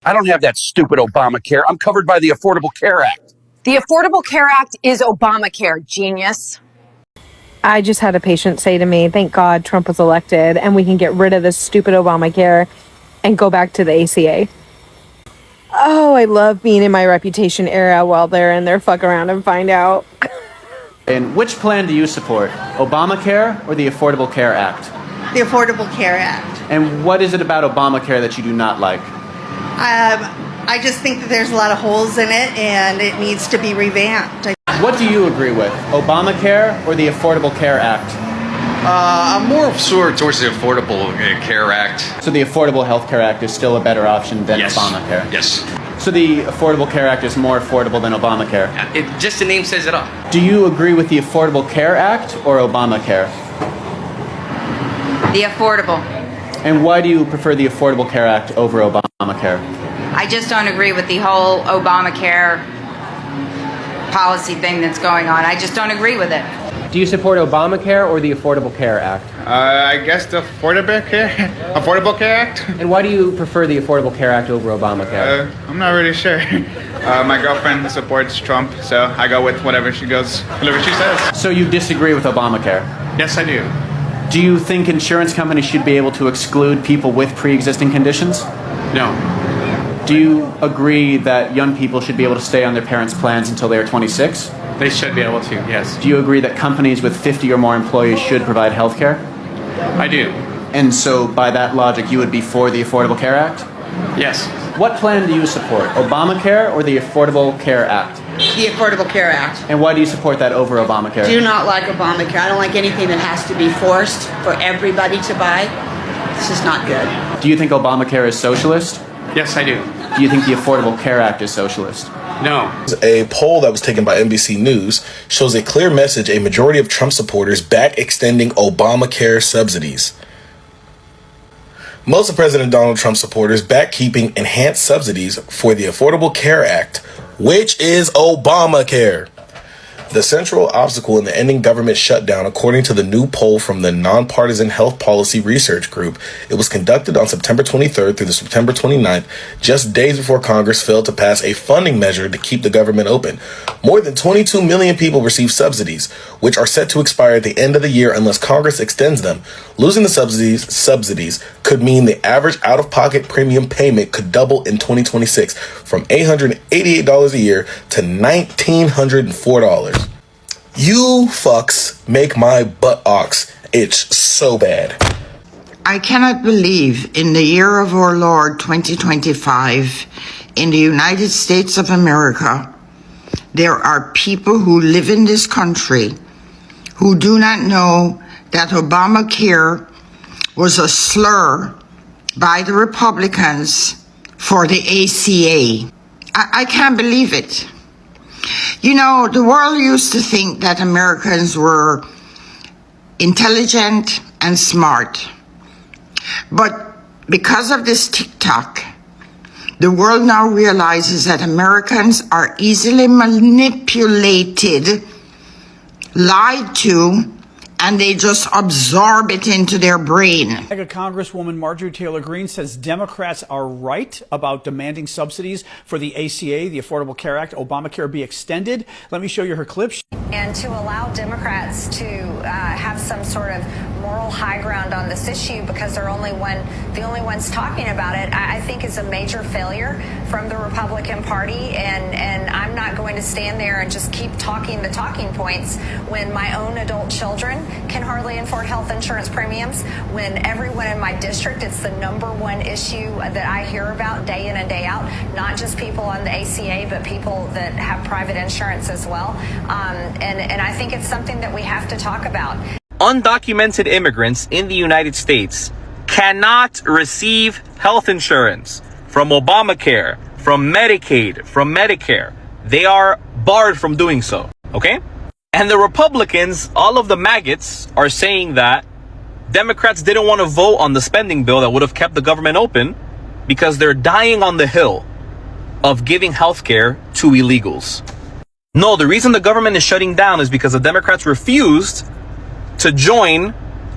I don't have that stupid Obamacare. I'm covered by the Affordable Care Act. The Affordable Care Act is Obamacare, genius. I just had a patient say to me, thank God Trump was elected and we can get rid of this stupid Obamacare and go back to the ACA. Oh, I love being in my reputation era while they're in there fuck around and find out. And which plan do you support, Obamacare or the Affordable Care Act? The Affordable Care Act. And what is it about Obamacare that you do not like? I just think that there's a lot of holes in it and it needs to be revamped. What do you agree with, Obamacare or the Affordable Care Act? I'm more towards the Affordable Care Act. So the Affordable Health Care Act is still a better option than Obamacare? Yes. So the Affordable Care Act is more affordable than Obamacare? Just the name says it all. Do you agree with the Affordable Care Act or Obamacare? The affordable. And why do you prefer the Affordable Care Act over Obamacare? I just don't agree with the whole Obamacare policy thing that's going on. I just don't agree with it. Do you support Obamacare or the Affordable Care Act? I guess the Affordable Care Act. And why do you prefer the Affordable Care Act over Obamacare? I'm not really sure. My girlfriend supports Trump, so I go with whatever she says. So you disagree with Obamacare? Yes, I do. Do you think insurance companies should be able to exclude people with pre-existing conditions? No. Do you agree that young people should be able to stay on their parents' plans until they are 26? They should be able to, yes. Do you agree that companies with 50 or more employees should provide health care? I do. And so by that logic, you would be for the Affordable Care Act? Yes. What plan do you support, Obamacare or the Affordable Care Act? The Affordable Care Act. And why do you support that over Obamacare? Do not like Obamacare. I don't like anything that has to be forced for everybody to buy. It's just not good. Do you think Obamacare is socialist? Yes, I do. Do you think the Affordable Care Act is socialist? No. A poll that was taken by NBC News shows a clear message: a majority of Trump supporters back extending Obamacare subsidies. Most of President Donald Trump supporters back keeping enhanced subsidies for the Affordable Care Act, which is Obamacare. The central obstacle in the ending government shutdown, according to the new poll from the Nonpartisan Health Policy Research Group. It was conducted on September 23rd through the September 29th, just days before Congress failed to pass a funding measure to keep the government open. More than 22 million people receive subsidies, which are set to expire at the end of the year unless Congress extends them. Losing the subsidies could mean the average out-of-pocket premium payment could double in 2026 from $888 a year to $1,904. You fucks make my buttocks itch so bad. I cannot believe in the year of our Lord 2025 in the United States of America there are people who live in this country who do not know that Obamacare was a slur by the Republicans for the ACA. I can't believe it. You know, the world used to think that Americans were intelligent and smart. But because of this TikTok, the world now realizes that Americans are easily manipulated, lied to, and they just absorb it into their brain. MAGA Congresswoman Marjorie Taylor Greene says Democrats are right about demanding subsidies for the ACA, the Affordable Care Act, Obamacare be extended. Let me show you her clip. And to allow Democrats to have some sort of moral high ground on this issue because they're the only ones talking about it, I think is a major failure from the Republican Party. And I'm not going to stand there and just keep talking the talking points when my own adult children can hardly afford health insurance premiums, when everyone in my district, it's the number one issue that I hear about day in and day out, not just people on the ACA, but people that have private insurance as well. And I think it's something that we have to talk about. Undocumented immigrants in the United States cannot receive health insurance from Obamacare, from Medicaid, from Medicare. They are barred from doing so, okay? And the Republicans, all of the maggots, are saying that Democrats didn't want to vote on the spending bill that would have kept the government open because they're dying on the hill of giving health care to illegals. No, the reason the government is shutting down is because the Democrats refused to join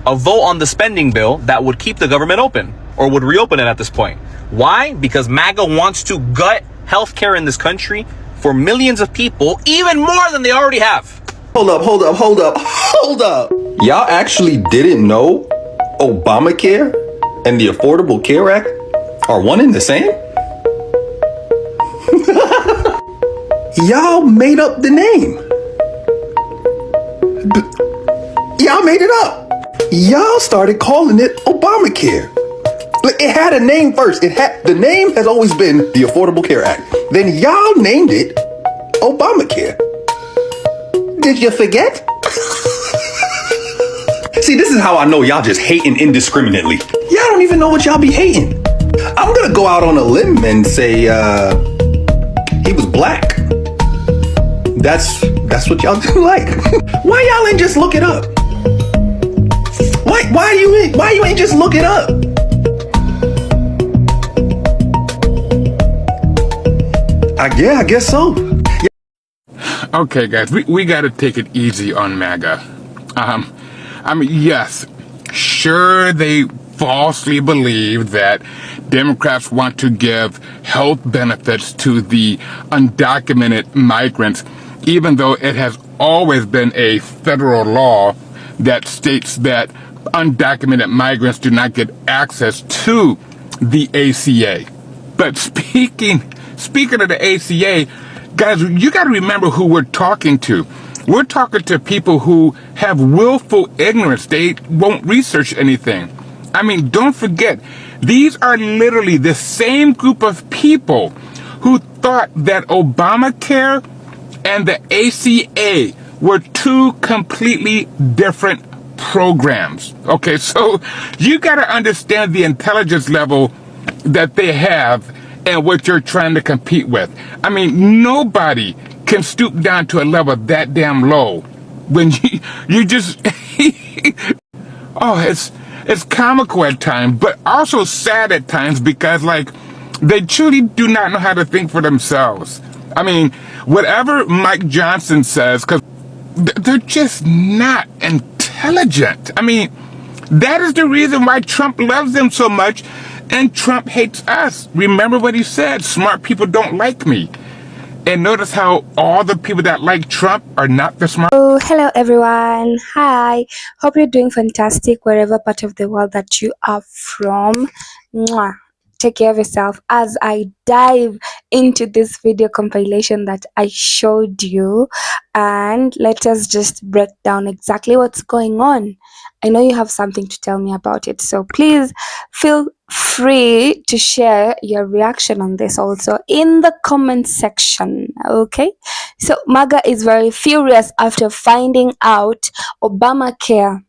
a vote on the spending bill that would keep the government open, or would reopen it at this point. Why? Because MAGA wants to gut healthcare in this country for millions of people, even more than they already have. Hold up. Y'all actually didn't know Obamacare and the Affordable Care Act are one and the same? Y'all made up the name. Y'all made it up. Y'all started calling it Obamacare. It had a name first. The name has always been the Affordable Care Act. Then y'all named it Obamacare. Did you forget? See, this is how I know y'all just hating indiscriminately. Y'all don't even know what y'all be hating. I'm gonna go out on a limb and say he was black. That's what y'all do like. Why y'all ain't just look it up? Why you ain't just look it up? I guess so. Okay, guys, we got to take it easy on MAGA. I mean, yes, sure, they falsely believe that Democrats want to give health benefits to the undocumented migrants, even though it has always been a federal law that states that undocumented migrants do not get access to the ACA. But speaking of the ACA, guys, you got to remember who we're talking to. We're talking to people who have willful ignorance. They won't research anything. I mean, don't forget, these are literally the same group of people who thought that Obamacare and the ACA were two completely different programs. Okay, so you got to understand the intelligence level that they have and what you're trying to compete with. I mean, nobody can stoop down to a level that damn low when you just oh, it's comical at times, but also sad at times because like they truly do not know how to think for themselves. I mean, whatever Mike Johnson says, because they're just not intelligent. I mean, that is the reason why Trump loves them so much and Trump hates us. Remember what he said, smart people don't like me. And notice how all the people that like Trump are not the smart. Oh, hello everyone. Hi. Hope you're doing fantastic wherever part of the world that you are from. Mwah. Take care of yourself as I dive into this video compilation that I showed you, and let us just break down exactly what's going on. I know you have something to tell me about it, so please feel free to share your reaction on this also in the comment section. Okay, so MAGA is very furious after finding out Obamacare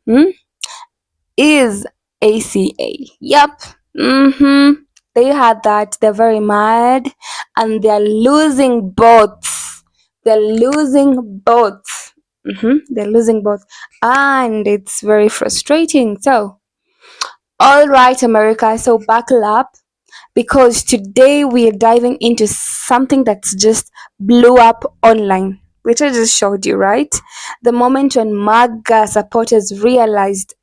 is ACA. Yep. They had that. They're very mad and they're losing both. They're losing both. They're losing both, and it's very frustrating. So, all right, America. So buckle up, because today we are diving into something that's just blew up online, which I just showed you, right? The moment when MAGA supporters realized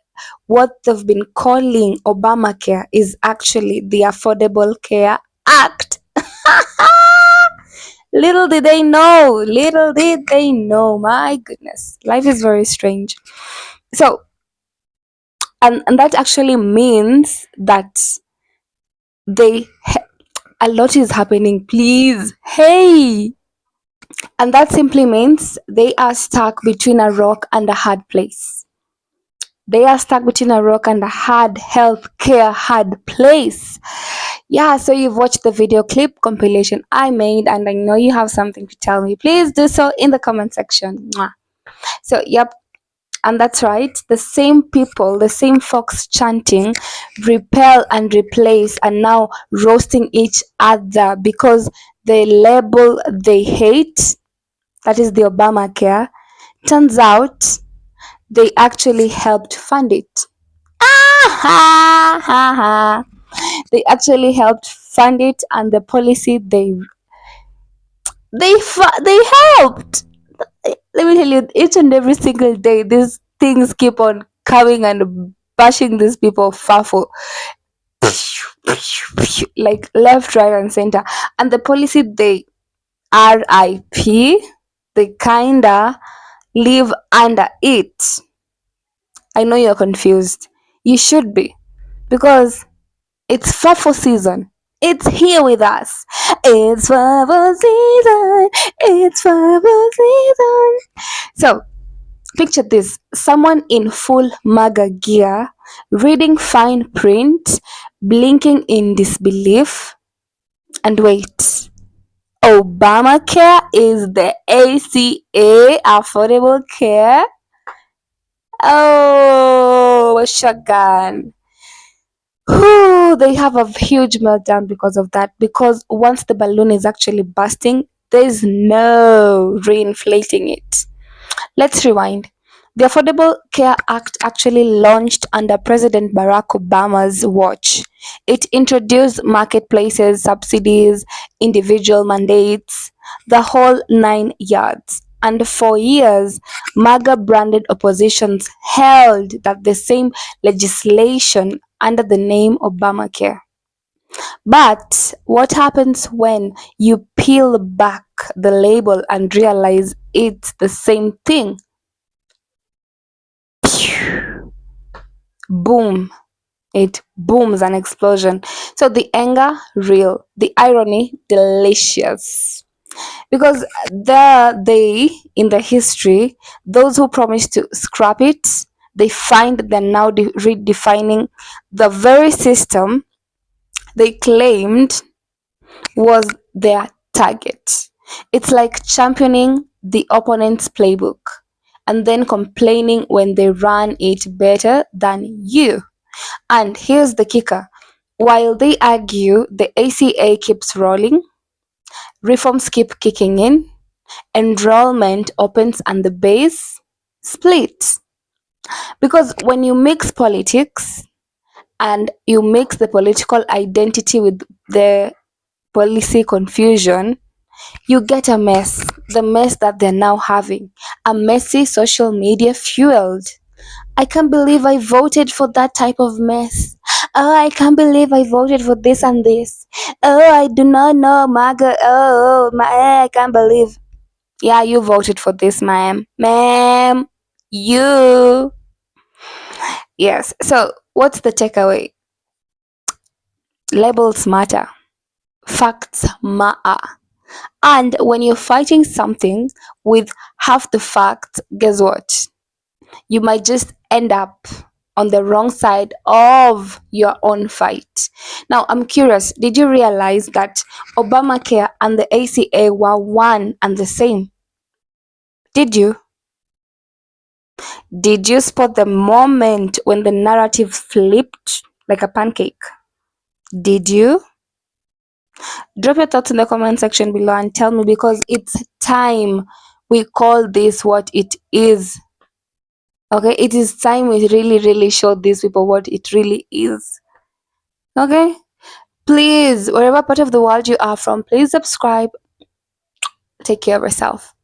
what they've been calling Obamacare is actually the Affordable Care Act. Little did they know, my goodness. Life is very strange. So, and that actually means that a lot is happening, please. Hey! And that simply means they are stuck between a rock and a hard place. They are stuck between a rock and a hard place. Yeah, so you've watched the video clip compilation I made, and I know you have something to tell me. Please do so in the comment section. Mwah. So, yep, and that's right. The same people, the same folks chanting repel and replace are now roasting each other because the label they hate, that is the Obamacare, turns out they actually helped fund it. They actually helped fund it, and the policy they helped. Let me tell you, each and every single day these things keep on coming and bashing these people faffle. like left, right, and center. And the policy, they RIP, they kinda live under it. I know you're confused. You should be, because it's FAFO season. It's here with us. It's FAFO season. It's FAFO season. So, picture this: someone in full MAGA gear, reading fine print, blinking in disbelief. And wait, Obamacare is the ACA, Affordable Care? Oh, shotgun. Whew, they have a huge meltdown because of that. Because once the balloon is actually busting, there's no reinflating it. Let's rewind. The Affordable Care Act actually launched under President Barack Obama's watch. It introduced marketplaces, subsidies, individual mandates, the whole 9 yards. And for years, MAGA branded oppositions held that the same legislation under the name Obamacare. But what happens when you peel back the label and realize it's the same thing? Boom. It booms, an explosion. So the anger, real. The irony, delicious. Because in the history, those who promised to scrap it, they find they're now redefining the very system they claimed was their target. It's like championing the opponent's playbook and then complaining when they run it better than you. And here's the kicker: while they argue, the ACA keeps rolling, reforms keep kicking in, enrollment opens, and the base splits. Because when you mix politics and you mix the political identity with the policy confusion, you get a mess. The mess that they're now having. A messy social media fueled. I can't believe I voted for that type of mess. Oh, I can't believe I voted for this and this. Oh, I do not know MAGA. I can't believe. Yeah, you voted for this, ma'am. Ma'am, you. Yes. So, what's the takeaway? Labels matter. Facts matter. And when you're fighting something with half the facts, guess what? You might just end up on the wrong side of your own fight. Now, I'm curious, did you realize that Obamacare and the ACA were one and the same? Did you? Did you spot the moment when the narrative flipped like a pancake? Did you? Drop your thoughts in the comment section below and tell me, because it's time we call this what it is. Okay, it is time we really show these people what it really is. Okay, please, wherever part of the world you are from, please subscribe. Take care of yourself.